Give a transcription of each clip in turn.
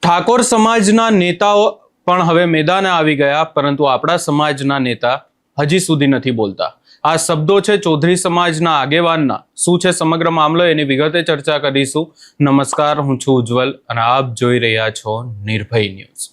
ઠાકોર સમાજના નેતાઓ પણ હવે મેદાને આવી ગયા, પરંતુ આપણા સમાજના નેતા હજી સુધી નથી બોલતા. આ શબ્દો છે ચૌધરી સમાજના આગેવાનના. શું છે સમગ્ર મામલો, એની વિગતે ચર્ચા કરીશું. નમસ્કાર, હું છું ઉજ્જવલ અને આપ જોઈ રહ્યા છો નિર્ભય ન્યૂઝ.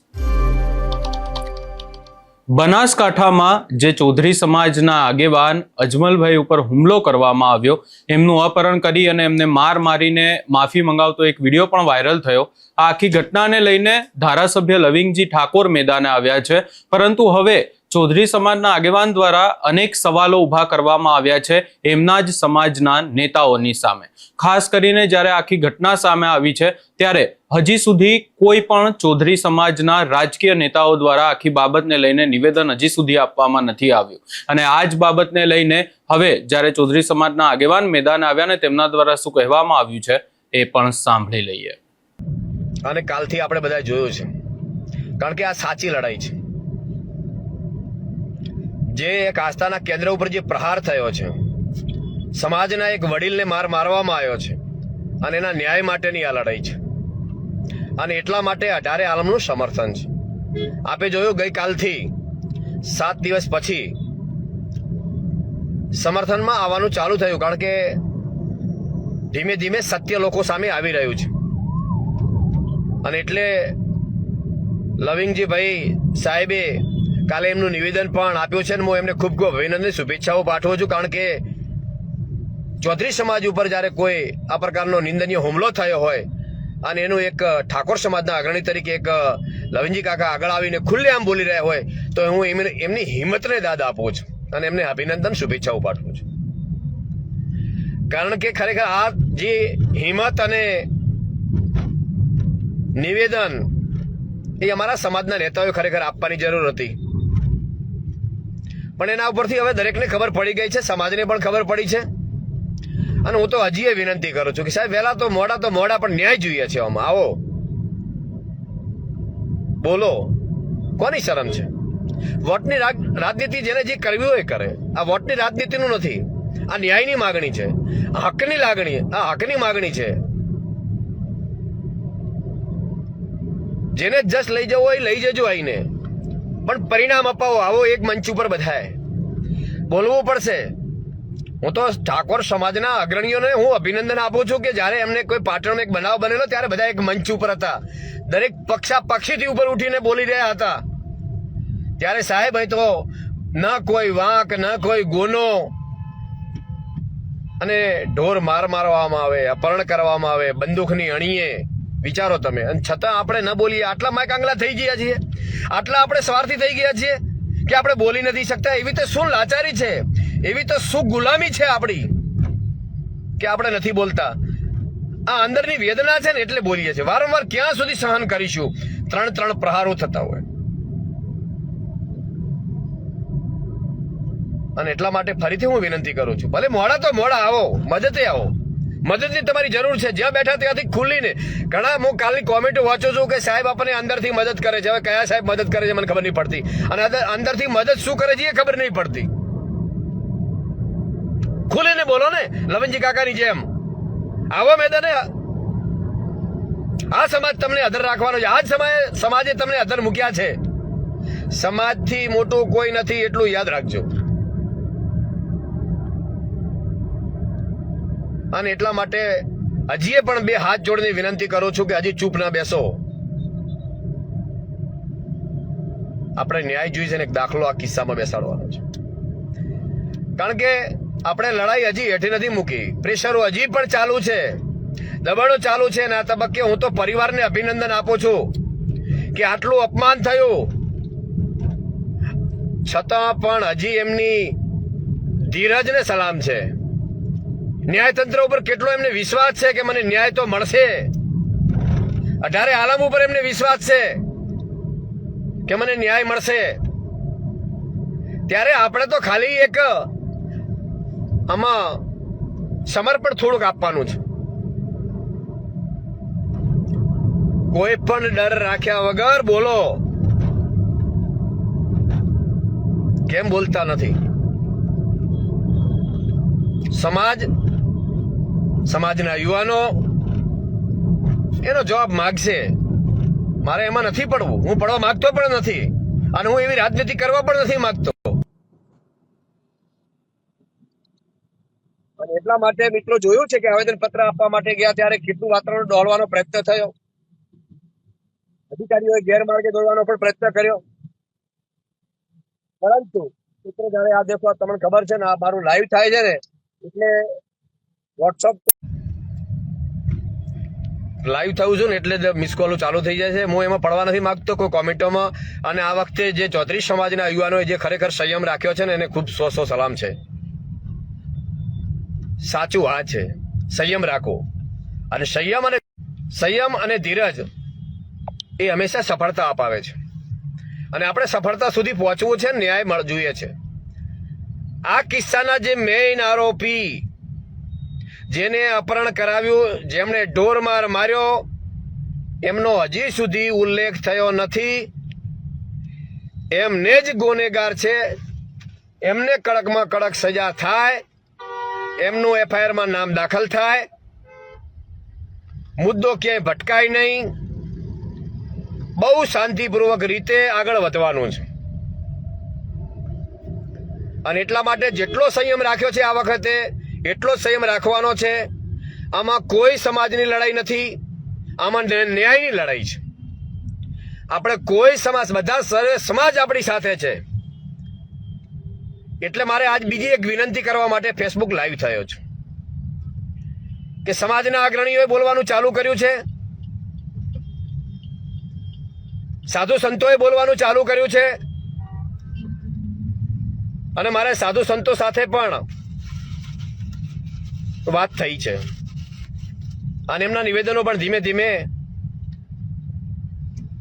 બનાસકાંઠામાં જે ચૌધરી સમાજના આગેવાન અજમલભાઈ ઉપર હુમલો કરવામાં આવ્યો, એમનું અપહરણ કરી અને એમને મારીને માફી મંગાવતો એક વિડીયો પણ વાયરલ થયો. આ આખી ઘટનાને લઈને ધારાસભ્ય લવિંગજી ઠાકોર મેદાને આવ્યા છે, પરંતુ હવે ચૌધરી સમાજના આગેવાન દ્વારા અનેક સવાલો ઊભા કરવામાં આવ્યા છે એમના જ સમાજના નેતાઓની સામે. ખાસ કરીને જ્યારે આખી ઘટના સામે આવી છે ત્યારે હજી સુધી કોઈ પણ ચૌધરી સમાજના રાજકીય નેતાઓ દ્વારા આખી બાબતને લઈને નિવેદન હજી સુધી આપવામાં નથી આવ્યું. અને આ જ બાબતને લઈને હવે જ્યારે ચૌધરી સમાજના આગેવાન મેદાને આવ્યા ને તેમના દ્વારા શું કહેવામાં આવ્યું છે એ પણ સાંભળી લઈએ. અને કાલથી આપણે બધા જોયું છે, કારણ કે આ સાચી લડાઈ છે. જે એક આસ્થાના કેન્દ્ર ઉપર જે પ્રહાર થયો છે, સમાજના એક વડીલને મારવામાં આવ્યો છે, અને એના ન્યાય માટેની આ લડાઈ છે. અને એટલા માટે 18 આલમનું સમર્થન છે. આપે જોયું ગઈકાલથી 7 દિવસ પછી સમર્થનમાં આવવાનું ચાલુ થયું, કારણ કે ધીમે ધીમે સત્ય લોકો સામે આવી રહ્યું છે. અને એટલે લવિંગજીભાઈ સાહેબે કાલે એમનું નિવેદન પણ આપ્યું છે, અને હું એમને ખૂબ ખૂબ અભિનંદન શુભેચ્છાઓ પાઠવું છું. કારણ કે ચૌધરી સમાજ ઉપર જ્યારે કોઈ આ પ્રકારનો નિંદનીય હુમલો થયો હોય અને એનું એક ઠાકોર સમાજના અગ્રણી તરીકે એક લવિંગજી કાકા આગળ આવીને ખુલ્લેઆમ બોલી રહ્યા હોય, તો હું એમની હિંમતને દાદ આપું છું અને એમને અભિનંદન શુભેચ્છાઓ પાઠવું છું. કારણ કે ખરેખર આ જે હિંમત અને નિવેદન એ અમારા સમાજના નેતાઓએ ખરેખર આપવાની જરૂર હતી. પણ એના ઉપરથી હવે દરેકને ખબર પડી ગઈ છે, સમાજને પણ ખબર પડી છે. અને હું તો હજી એ વિનંતી કરું છું કે સાહેબ વહેલા તો મોડા પણ ન્યાય જોઈએ છે. આમાં આવો બોલો, કોની શરમ છે? વોટની રાજનીતિ જેને જે કરવી હોય કરે. આ વોટની રાજનીતિનું નથી, આ ન્યાયની માગણી છે, હકની લાગણી, આ હકની માગણી છે. જેને જસ લઈ જવો હોય લઈ જજો આઈને, પણ પરિણામ અપાવો. આવો એક મંચ ઉપર બધાએ બોલવું પડશે. હું તો ઠાકોર સમાજના અગ્રણીઓને હું અભિનંદન આપું છું કે જ્યારે એમને કોઈ પાટણમાં એક બનાવ બનેલો ત્યારે બધા એક મંચ ઉપર હતા, દરેક પક્ષીથી ઉપર ઉઠીને બોલી રહ્યા હતા. ત્યારે સાહેબ અહીં તો ન કોઈ વાંક, ન કોઈ ગુનો, અને ઢોર મારવામાં આવે, અપહરણ કરવામાં આવે બંદૂકની અણીએ. વિચારો તમે. અને છતાં આપણે ન બોલીએ. આટલા માયકાંગલા થઈ ગયા છીએ, આટલા આપણે સ્વાર્થી થઈ ગયા છીએ કે આપણે બોલી નથી શકતા. એવી તો શું લાચારી છે, એવી તો શું ગુલામી છે આપણી કે આપણે નથી બોલતા. આ અંદરની વેદના છે ને એટલે બોલીએ છીએ. વારંવાર ક્યાં સુધી સહન કરીશું? 3 પ્રહારો થતા હોય. અને એટલા માટે ફરીથી હું વિનંતી કરું છું, ભલે મોડા તો મોડા આવો, મદદે આવો. મદદની તમારી જરૂર છે. જ્યાં બેઠા ત્યાંથી ખુલ્લીને. ઘણા હું કાલની કોમેન્ટો વાંચું છું કે સાહેબ આપણને અંદરથી મદદ કરે છે. હવે કયા સાહેબ મદદ કરે છે મને ખબર નહીં પડતી, અને અંદરથી મદદ શું કરે છે એ ખબર નહીં પડતી. ખુલીને બોલો ને, લવનજી કાકાની જેમ આવો મેદાને. આ સમાજ તમને અધર રાખવાનો છે. આ જ સમાજે તમને અધર મૂક્યા છે. સમાજથી મોટું કોઈ નથી, એટલું યાદ રાખજો. અને એટલા માટે હજી પણ 2 હાથ જોડીને વિનંતી કરું છું કે હજી ચૂપ ના બેસો. આપણે ન્યાય જોઈએ છે ને એક દાખલો આ કિસ્સામાં બેસાડવાનો છે. કારણ કે આપણે લડાઈ હજી હેઠી નથી મૂકી, પ્રેશરો હજી પણ ચાલુ છે, દબાણો ચાલુ છે. અને આ તબક્કે હું તો પરિવારને અભિનંદન આપું છું કે આટલું અપમાન થયું છતાં પણ હજી એમની ધીરજને સલામ છે. ન્યાયતંત્ર ઉપર કેટલો એમને વિશ્વાસ છે કે મને ન્યાય તો મળશે. 18 આલમ ઉપર એમને વિશ્વાસ છે કે મને ન્યાય મળશે. ત્યારે આપણે તો ખાલી એક આમાં સમર્પણ થોડુંક આપવાનું છે. કોઈ પણ ડર રાખ્યા વગર બોલો. કેમ બોલતા નથી? સમાજના યુવાનો એનો જવાબ માગશે. મારે એમાં નથી પડવું, હું પડવા માંગતો પણ નથી અને હું એવી રાજનીતિ કરવા પણ નથી માંગતો. અને એટલા માટે મિત્રો જોયું છે કે આવેદન પત્ર આપવા માટે ગયા ત્યારે કેટલું વાતાવરણ ડોળવાનો પ્રયત્ન થયો, અધિકારીઓએ ગેરમાર્ગે દોડવાનો પણ પ્રયત્ન કર્યો. પરંતુ મિત્રો જયારે આ દેખો તમને ખબર છે ને, આ મારું લાઈવ થાય છે ને એટલે વોટ્સઅપ લાઈવ થયું છું ને એટલે મિસ કોલ ચાલુ થઈ જાય છે. હું એમાં પડવા નથી માંગતો કોઈ કોમેન્ટોમાં. અને આ વખતે જે ચૌધરી સમાજના યુવાનોએ જે ખરેખર સંયમ રાખ્યો છે ને એને ખૂબ સો સલામ છે. સાચું આ છે, સંયમ રાખો. અને સંયમ અને ધીરજ એ હંમેશા સફળતા અપાવે છે. અને આપણે સફળતા સુધી પહોંચવું છે, ન્યાય જોઈએ છે. આ કિસ્સાના જે મેઇન આરોપી, જેને અપહરણ કરાવ્યું, જેમણે ઢોર માર માર્યો, એમનો હજી સુધી ઉલ્લેખ થયો નથી. એમને જ ગુનેગાર છે, એમને કડકમાં કડક સજા થાય, એમનું એફઆઈઆરમાં નામ દાખલ થાય, મુદ્દો ક્યાંય ભટકાય નહીં. બહુ શાંતિપૂર્વક રીતે આગળ વધવાનું છે. અને એટલા માટે જેટલો સંયમ રાખ્યો છે આ વખતે એટલો જ સંયમ રાખવાનો છે. આમાં કોઈ સમાજની લડાઈ નથી, આમાં ન્યાયની લડાઈ છે. આપણે કોઈ સમાજ, બધા સમાજ આપણી સાથે છે. એટલે મારે આજ બીજી એક વિનંતી કરવા માટે ફેસબુક લાઈવ થયો છું કે સમાજના અગ્રણીઓએ બોલવાનું ચાલુ કર્યું છે, સાધુ સંતોએ બોલવાનું ચાલુ કર્યું છે. અને મારે સાધુ સંતો સાથે પણ વાત થઈ છે અને એમના નિવેદનો પણ ધીમે ધીમે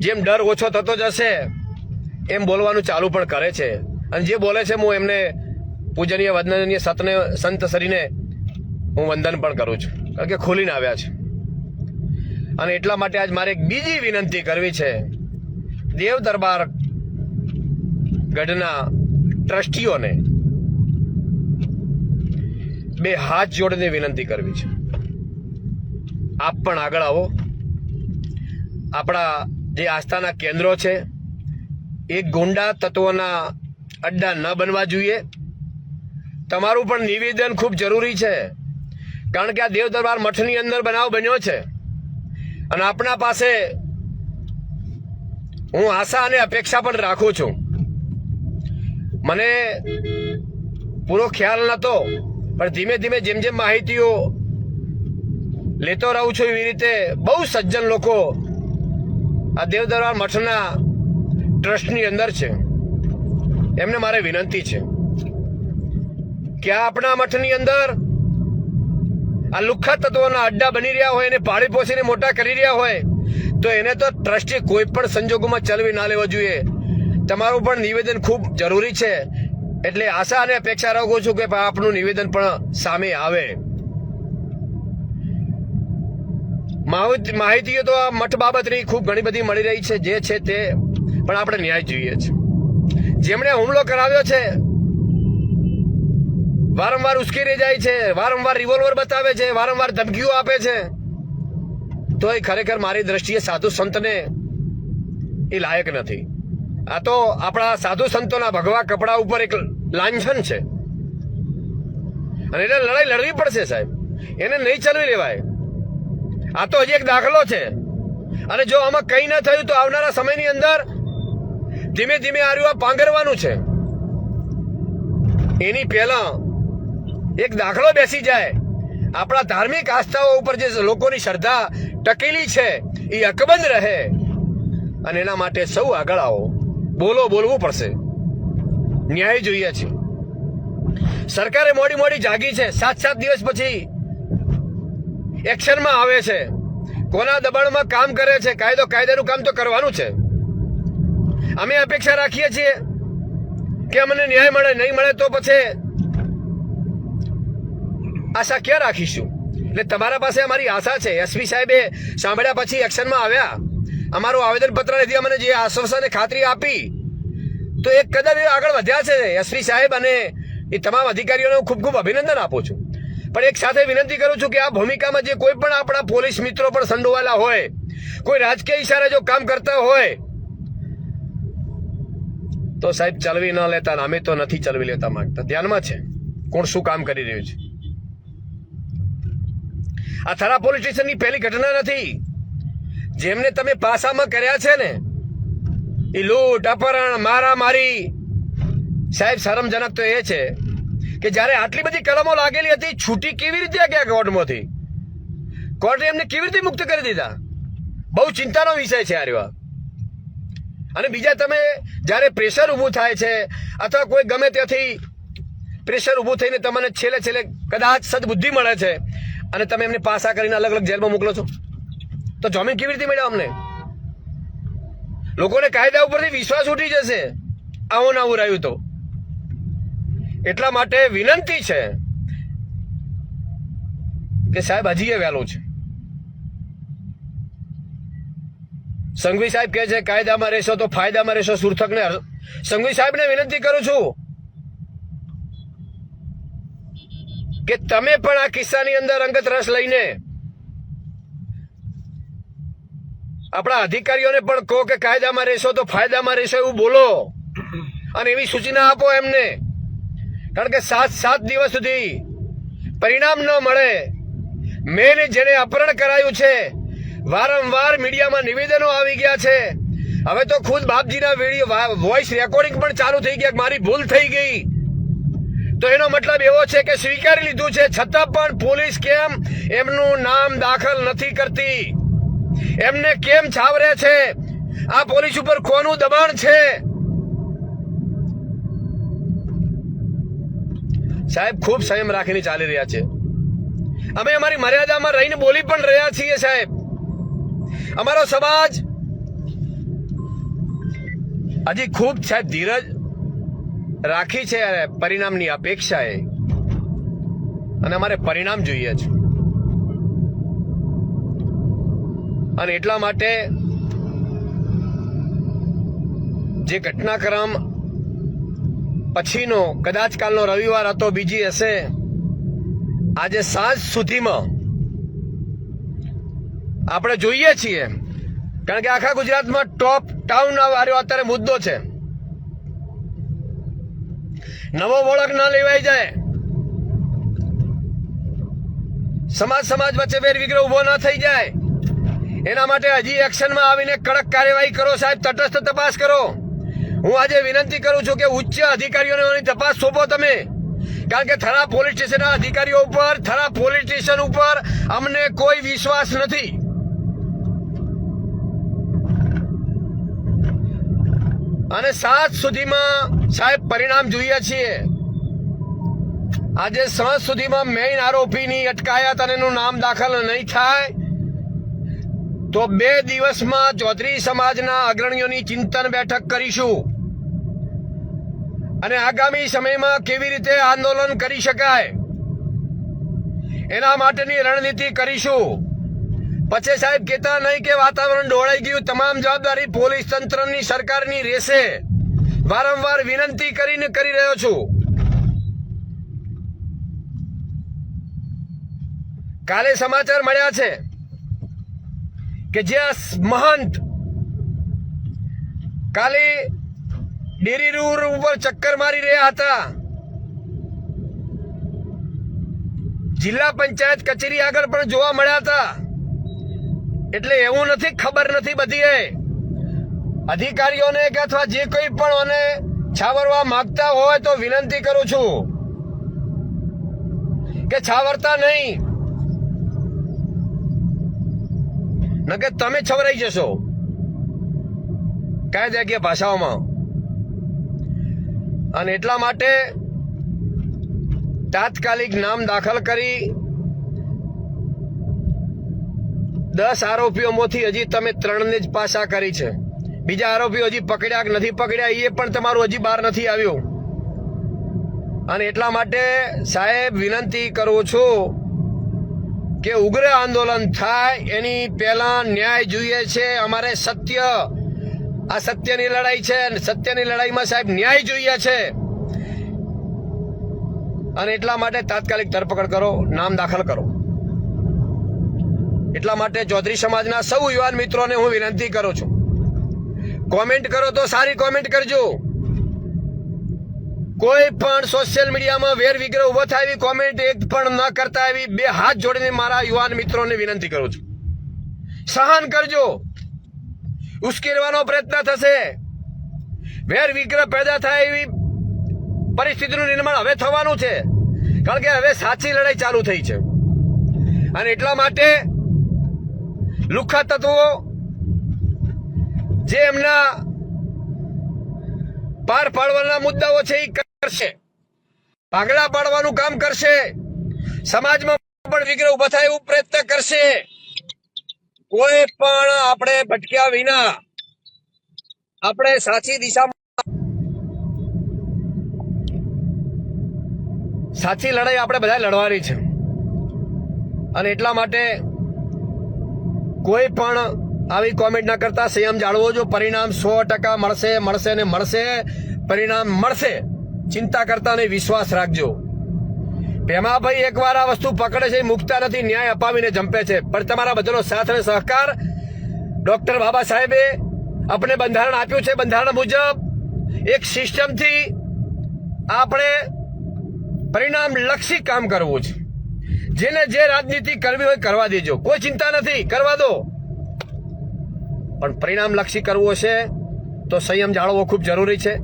જેમ ડર ઓછો થતો જશે એમ બોલવાનું ચાલુ પણ કરે છે. અને જે બોલે છે હું એમને પૂજનીય વંદનીય સંત શ્રીને હું વંદન પણ કરું છું, કારણ કે ખોલીને આવ્યા છે. અને એટલા માટે આજ મારે એક બીજી વિનંતી કરવી છે, દેવ દરબાર ગઢના ટ્રસ્ટીઓને બે હાથ જોડીને વિનંતી કરવી છે. આપ પણ આગળ આવો. આપણા જે આસ્થાના કેન્દ્રો છે એ ગુંડા તત્વોના અડ્ડા ન બનવા જોઈએ. તમારું પણ નિવેદન ખૂબ જરૂરી છે, કારણ કે આ દેવ દરબાર મઠની અંદર બનાવ બન્યો છે. અને આપણા પાસે હું આશા અને અપેક્ષા પણ રાખું છું. મને પૂરો ખ્યાલ નહોતો, પણ ધીમે ધીમે જેમ જેમ માહિતીઓ લેતો રહું છું એવી રીતે બહુ સજ્જન લોકો આ દેવ દરબાર મઠના ટ્રસ્ટની અંદર છે. એમને મારે વિનંતી છે કે આપણા મઠની અંદર આ લુખ્ખા તત્વોના અડ્ડા બની રહ્યા હોય, એને પાળી પોસીને મોટા કરી રહ્યા હોય તો એને તો ટ્રસ્ટી કોઈ પણ સંજોગોમાં ચલવી ના લેવો જોઈએ. તમારું પણ નિવેદન ખૂબ જરૂરી છે. એટલે આશા અને અપેક્ષા રાખું છું કે આપનું નિવેદન પણ સામે આવે. માહિતીઓ તો આ મઠ બાબતની ખૂબ ઘણી બધી મળી રહી છે, જે છે તે પણ આપણે ન્યાય જોઈએ છે. જેમણે હુમલો કરાવ્યો છે વારંવાર ઉશ્કેરી જાય છે, વારંવાર રિવોલ્વર બતાવે છે, વારંવાર ધમકીઓ આપે છે, તો એ ખરેખર મારી દ્રષ્ટિએ સાધુ સંતને એ લાયક નથી. આ તો આપણા સાધુ સંતોના ભગવા કપડા ઉપર એક લાંછન છે અને એને લડાઈ લડવી પડશે સાહેબ, એને નહીં ચલવી લેવાય. આ તો હજી એક દાખલો છે. અને જો આમાં કંઈ ન થયું તો આવનારા સમયની અંદર ધીમે ધીમે આ પાંગરવાનું છે. એની પહેલા એક દાખલો બેસી જાય. આપણા ધાર્મિક આસ્થાઓ ઉપર જે લોકોની શ્રદ્ધા ટકેલી છે એ અકબંધ રહે. અને એના માટે સૌ આગળ આવો, બોલવું પડશે. ન્યાય જોઈએ છે. સરકારે મોડી જાગી છે, 7 દિવસ પછી એક્શનમાં આવે છે. કોના દબાણમાં કામ કરે છે? કાયદાનું કામ તો કરવાનું છે. અમે અપેક્ષા રાખીએ છીએ કે અમને ન્યાય મળે, નહીં મળે તો પછી આશા ક્યાં રાખીશું? એટલે તમારા પાસે અમારી આશા છે. એસપી સાહેબે સાંભળ્યા પછી એક્શનમાં આવ્યા, અમારું આવેદનપત્ર લીધી, અમને જે આશ્વાસન ખાતરી આપી, તો એક કદમ આગળ વધ્યા છે એસપી સાહેબ. અને એ તમામ અધિકારીઓને હું ખૂબ ખૂબ અભિનંદન આપું છું. પણ એક સાથે વિનંતી કરું છું કે આ ભૂમિકામાં જે કોઈ પણ આપણા પોલીસ મિત્રો પણ સંડોવાયેલા હોય, કોઈ રાજકીય ઈશારે જો કામ કરતા હોય તો સાહેબ ચલવી ન લેતા, અમે તો નથી ચલવી લેતા માંગતા. ધ્યાનમાં છે કોણ શું કામ કરી રહ્યું છે. આ થરા પોલીસ સ્ટેશનની પહેલી ઘટના નથી. જેમને તમે પાસામાં કર્યા છે ને એ લૂંટ, અપહરણ, મારામારી, સાહેબ શરમજનક તો એ છે કે જ્યારે આટલી બધી કલમો લાગેલી હતી, છૂટી કેવી રીતે ગયા કોર્ટમાંથી? કોર્ટે એમને કેવી રીતે મુક્ત કરી દીધા? બહુ ચિંતાનો વિષય છે આ રહ્યો. અને બીજા તમે જ્યારે પ્રેશર ઊભું થાય છે અથવા કોઈ ગમે ત્યાંથી પ્રેશર ઊભું થઈને તમને છેલ્લે છેલ્લે કદાચ સદબુદ્ધિ મળે છે અને તમે એમને પાસા કરીને અલગ અલગ જેલમાં મોકલો છો, તો જામીન કેવી રીતે મળ્યા અમને? લોકોને કાયદા ઉપરથી વિશ્વાસ ઉઠી જશે આવું ના આવું રહ્યું તો. એટલા માટે વિનંતી છે કે સાહેબ હજી એ વહેલું છે. સંઘવી સાહેબ કહે છે કાયદામાં રહેશો તો ફાયદામાં રહેશો. સુરથકને સંઘવી સાહેબને વિનંતી કરું છું કે તમે પણ આ કિસ્સાની અંદર અંગત રસ લઈને આપણા અધિકારીઓને પણ કહો કે કાયદામાં રહેશો તો ફાયદામાં રહેશો એવું બોલો અને એવી સૂચના આપો એમને. કારણ કે 7 દિવસ સુધી પરિણામ ન મળે. મેં જેને અપહરણ કરાયું છે, વારંવાર મીડિયામાં નિવેદનો આવી ગયા છે. હવે તો ખુદ બાપજીના વિડીયો વોઇસ રેકોર્ડિંગ પણ ચાલુ થઈ ગયા. મારી ભૂલ થઈ ગઈ. તો એનો મતલબ એવો છે કે સ્વીકારી લીધું છે, છતાં પણ પોલીસ કેમ એમનું નામ દાખલ નથી કરતી? એમને કેમ છાવરે છે? આ પોલીસ ઉપર કોનું દબાણ છે? સાહેબ ખૂબ સંયમ રાખીને ચાલી રહ્યા છે. અમે અમારી મર્યાદામાં રહીને બોલી પણ રહ્યા છીએ સાહેબ. અમારો સમાજ હજી ખૂબ સાહેબ ધીરજ રાખી છે પરિણામની અપેક્ષાએ, અને અમારે પરિણામ જોઈએ છે. અને એટલા માટે જે ઘટનાક્રમ પછીનો કદાચ કાલનો રવિવાર હતો, બીજી હશે, આજે સાંજ સુધીમાં આપણે જોઈએ છીએ. કારણ કે આખા ગુજરાતમાં ટોપ ટાઉન અત્યારે મુદ્દો છે. નવો ઓળખ ના લેવાઈ જાય, સમાજ વચ્ચે વેરવિગ્રહ ઉભો ના થઈ જાય, એના માટે હજી એક્શનમાં આવીને કડક કાર્યવાહી કરો સાહેબ. તટસ્થ તપાસ કરો. હું આજે વિનંતી કરું છું કે ઉચ્ચ અધિકારીઓને તપાસ સોંપો તમે. કારણ કે થરા પોલીસ સ્ટેશનના અધિકારીઓ ઉપર, થરા પોલીસ સ્ટેશન ઉપર અમને કોઈ વિશ્વાસ નથી. અને 7 સુધીમાં સાહેબ પરિણામ જોઈએ છીએ. આજે 7 સુધીમાં મેઇન આરોપીની અટકાયત અને એનું નામ દાખલ નહીં થાય તો 2 દિવસમાં ચૌધરી સમાજના અગ્રણીઓની ચિંતન બેઠક કરીશું અને આગામી સમયમાં કેવી રીતે આંદોલન કરી શકાય એના માટેની રણનીતિ કરીશું. પછી સાહેબ કહેતા નહીં કે વાતાવરણ ડોળાઈ ગયું. તમામ જવાબદારી પોલીસ તંત્રની, સરકારની રહેશે. વારંવાર વિનંતી કરીને કરી રહ્યો છું. કાલે સમાચાર મળ્યા છે કે જે મહંત કાલે ડેરી રોડ ઉપર ચક્કર મારી રહ્યા હતા, જિલ્લા પંચાયત કચેરી આગળ પણ જોવા મળ્યા હતા. એટલે એવું નથી, ખબર નથી બધી અધિકારીઓને કે અથવા જે કોઈ પણ છાવરવા માંગતા હોય તો વિનંતી કરું છું કે છાવરતા નહીં, નકે તમે છવરાઈ જશો કાયદાકીય ભાષાઓમાં. અને એટલા માટે તાત્કાલિક નામ દાખલ કરી 10 આરોપીઓમાંથી હજી તમે 3 ને જ પાછા કરી છે. બીજા આરોપીઓ હજી પકડ્યા કે નથી પકડ્યા એ પણ તમારું હજી બહાર નથી આવ્યું. અને એટલા માટે સાહેબ વિનંતી કરું છું કે ઉગ્ર આંદોલન થાય એની પહેલા ન્યાય જોઈએ છે. અમારે સત્ય, આ સત્યની લડાઈ છે. સત્યની લડાઈમાં સાહેબ ન્યાય જોઈએ છે. અને એટલા માટે તાત્કાલિક ધરપકડ કરો, નામ દાખલ કરો. એટલા માટે ચૌધરી સમાજના સૌ યુવાન મિત્રોને હું વિનંતી કરું છું, કોમેન્ટ કરો તો સારી કોમેન્ટ કરજો. કોઈ પણ સોશિયલ મીડિયામાં વેર વિગ્રહ ઉભો થાય એવી કોમેન્ટ એક પણ ન કરતા એવી બે હાથ જોડીને મારા યુવાન મિત્રોને વિનંતી કરું છું. સહન કરજો, ઉશ્કેરવાનો પ્રયત્ન થશે. વેર વિગ્રહ પેદા થાય એવી પરિસ્થિતિનું નિર્માણ હવે થવાનું છે, કારણ કે હવે સાચી લડાઈ ચાલુ થઈ છે. અને એટલા માટે લુખ્ખા તત્વો જે એમના પાર પાડવાના મુદ્દાઓ છે એ કરશે, ભાગલા પાડવાનું કામ કરશે, સમાજમાં પણ વિગ્રહ ઉભા થાય એવું પ્રયત્ન કરશે. કોઈ પણ આપણે ભટક્યા વિના આપણે સાચી દિશામાં સાચી લડાઈ આપણે બધા લડવાની છે. અને એટલા માટે કોઈ પણ આવી કોમેન્ટ ના કરતા સંયમ જાળવો જો. પરિણામ 100% મળશે, મળશે ને મળશે. પરિણામ મળશે, ચિંતા કરતા નહીં, વિશ્વાસ રાખજો. ભેમાભાઈ એકવાર આ વસ્તુ પકડે છે, મુકતા નથી, ન્યાય અપાવીને જંપે છે. પણ તમારા બધાનો સાથ અને સહકાર, ડોક્ટર બાબા સાહેબે આપણે બંધારણ આપ્યું છે, બંધારણ મુજબ એક સિસ્ટમથી આપણે પરિણામ લક્ષી કામ કરવું છે. જેને જે રાજનીતિ કરવી હોય કરવા દેજો, કોઈ ચિંતા નથી, કરવા દો. પણ પરિણામ લક્ષી કરવું હશે તો સંયમ જાળવવો ખૂબ જરૂરી છે,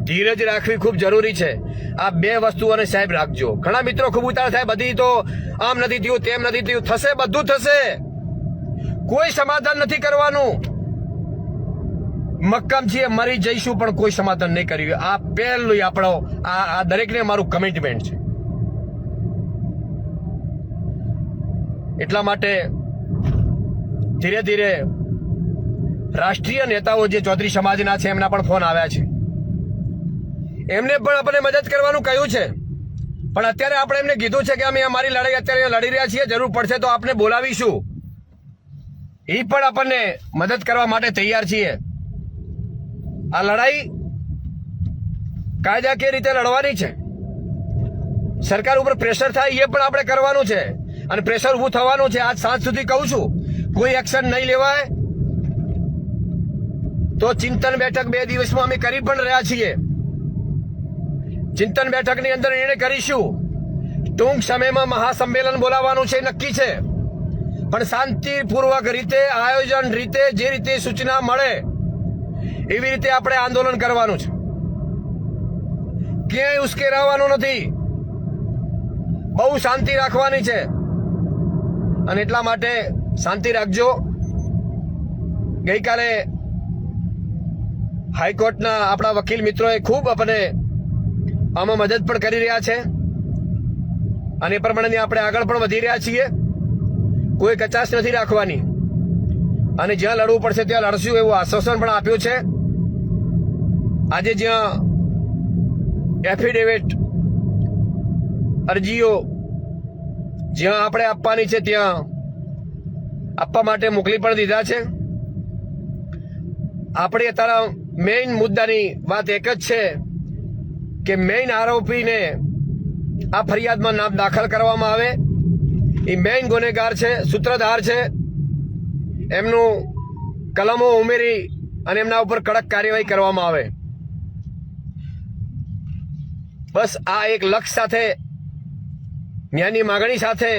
ધીરજ રાખવી ખૂબ જરૂરી છે. આ બે વસ્તુઓને સાહેબ રાખજો. ઘણા મિત્રો ખૂબ ઉતાર થાય, બધી તો આમ નથી થયું, તેમ નથી થયું. થશે, બધું થશે. કોઈ સમાધાન નથી કરવાનું. મક્કમ છીએ, મરી જઈશું પણ કોઈ સમાધાન નહીં કર્યું. આ પહેલું આપણો આ દરેકને મારું કમિટમેન્ટ છે. એટલા માટે ધીરે ધીરે રાષ્ટ્રીય નેતાઓ જે ચૌધરી સમાજના છે એમના પણ ફોન આવ્યા છે. એમને પણ આપણે મદદ કરવાનું કહ્યું છે, પણ અત્યારે આપણે એમને કીધું છે કે અમે અમારી લડાઈ અત્યારે લડી રહ્યા છીએ, જરૂર પડશે તો આપણે બોલાવીશું. એ પણ આપણને મદદ કરવા માટે તૈયાર છીએ. આ લડાઈ કાયદાકીય રીતે લડવાની છે. સરકાર ઉપર પ્રેશર થાય એ પણ આપણે કરવાનું છે, અને પ્રેશર ઊભું થવાનું છે. આજ સાંજ સુધી કહું છું, કોઈ એક્શન નહીં લેવાય તો ચિંતન બેઠક 2 દિવસમાં અમે કરી પણ રહ્યા છીએ. ચિંતન બેઠકની અંદર નિર્ણય કરીશું. ટૂંક સમયમાં મહાસંમેલન બોલાવવાનું છે, નક્કી છે. પણ શાંતિપૂર્વક રીતે, આયોજન રીતે, જે રીતે સૂચના મળે એવી રીતે આપણે આંદોલન કરવાનું છે. ક્યાંય ઉશ્કેરાવાનું નથી, બહુ શાંતિ રાખવાની છે. અને એટલા માટે શાંતિ રાખજો. ગઈકાલે હાઈકોર્ટના આપણા વકીલ મિત્રોએ ખૂબ આપણને આમાં મદદ પણ કરી રહ્યા છે, અને એ પ્રમાણે આપણે આગળ પણ વધી રહ્યા છીએ. કોઈ કચાશ નથી રાખવાની, અને જ્યાં લડવું પડશે ત્યાં લડશું એવું આશ્વાસન પણ આપ્યું છે. આજે જ્યાં એફિડેવિટ અરજીઓ જ્યાં આપણે આપવાની છે ત્યાં આપવા માટે મોકલી પણ દીધા છે. આપણે અત્યારે મેઇન મુદ્દાની વાત એક જ છે કે મેઇન આરોપીને આ ફરિયાદમાં નામ દાખલ કરવામાં આવે. એ મેઇન ગુનેગાર છે, સૂત્રધાર છે. એમનું કલમો ઉમેરી અને એમના ઉપર કડક કાર્યવાહી કરવામાં આવે. બસ આ એક લક્ષ્ય સાથે, ન્યાયની માગણી સાથે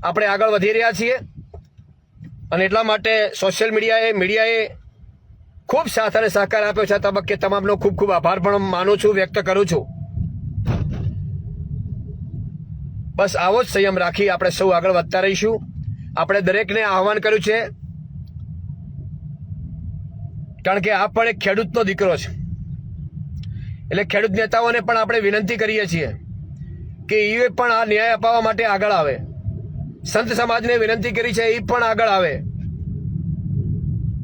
આપણે આગળ વધી રહ્યા છીએ. અને એટલા માટે સોશિયલ મીડિયાએ ખૂબ સાથ અને સહકાર આપ્યો છે. તબક્કે તમામનો ખૂબ ખૂબ આભાર પણ માનું છું, વ્યક્ત કરું છું. બસ આવો જ સંયમ રાખી આપણે સૌ આગળ વધતા રહીશું. આપણે દરેકને આહવાન કર્યું છે, કારણ કે આ પણ એક ખેડૂતનો દીકરો છે. એટલે ખેડૂત નેતાઓને પણ આપણે વિનંતી કરીએ છીએ કે એ પણ આ ન્યાય અપાવવા માટે આગળ આવે. સંત સમાજને વિનંતી કરી છે, એ પણ આગળ આવે.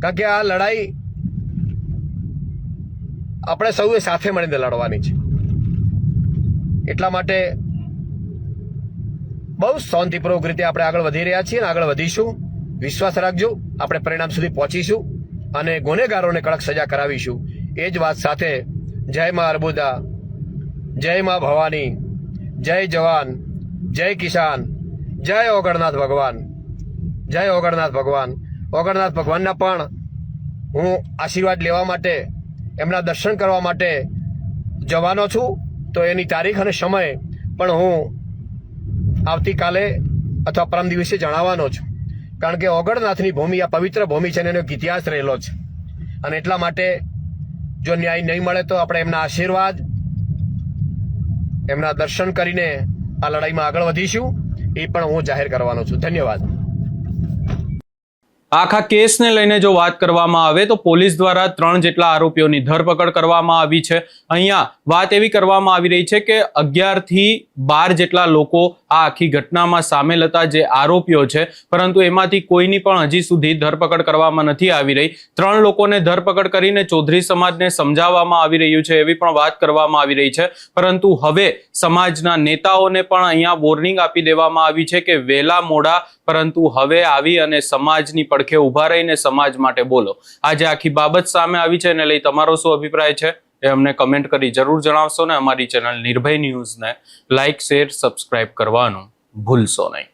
કારણ કે આ લડાઈ આપણે સૌએ સાથે મળીને લડવાની છે. એટલા માટે બહુ શાંતિપૂર્વક રીતે આપણે આગળ વધી રહ્યા છીએ, અને આગળ વધીશું. વિશ્વાસ રાખજો, આપણે પરિણામ સુધી પહોંચીશું અને ગુનેગારોને કડક સજા કરાવીશું. એ જ વાત સાથે જય મા અર્બુદા, જય મા ભવાની, જય જવાન, જય કિસાન, જય ઓગણનાથ ભગવાન. જય ઓગણનાથ ભગવાન. ઓગણનાથ ભગવાનના પણ હું આશીર્વાદ લેવા માટે, એમના દર્શન કરવા માટે જવાનો છું. તો એની તારીખ અને સમય પણ હું આવતીકાલે અથવા પરમ દિવસે જણાવવાનો છું. કારણ કે ઓગણનાથની ભૂમિ આ પવિત્ર ભૂમિ છે અને એનો એક ઇતિહાસ રહેલો છે. અને એટલા માટે જો ન્યાય નહીં મળે તો આપણે એમના આશીર્વાદ, એમના દર્શન કરીને આ લડાઈમાં આગળ વધીશું, એ પણ હું જાહેર કરવાનો છું. ધન્યવાદ. આખા કેસને લઈને જો વાત કરવામાં આવે તો પોલીસ દ્વારા 3 જેટલા આરોપીઓની ધરપકડ કરવામાં આવી છે. અહીંયા વાત એવી કરવામાં આવી રહી છે કે 11 થી 12 જેટલા લોકો આ આખી ઘટનામાં સામેલ હતા, જે આરોપીઓ છે, પરંતુ એમાંથી કોઈની પણ હજી સુધી ધરપકડ કરવામાં નથી આવી રહી. 3 લોકોને ધરપકડ કરીને ચૌધરી સમાજને સમજાવવામાં આવી રહ્યું છે, એવી પણ વાત કરવામાં આવી રહી છે. પરંતુ હવે સમાજના નેતાઓને પણ અહીંયા વોર્નિંગ આપી દેવામાં આવી છે કે વહેલા મોડા પરંતુ હવે આવી અને સમાજની પડખે ઉભા રહીને સમાજ માટે બોલો. આજે આખી બાબત સામે આવી છે, એને લઈ તમારો શું અભિપ્રાય છે એ અમને કમેન્ટ કરી જરૂર જણાવશો ને અમારી ચેનલ નિર્ભય ન્યૂઝને લાઇક, શેર, સબસ્ક્રાઇબ કરવાનું ભૂલશો નહીં.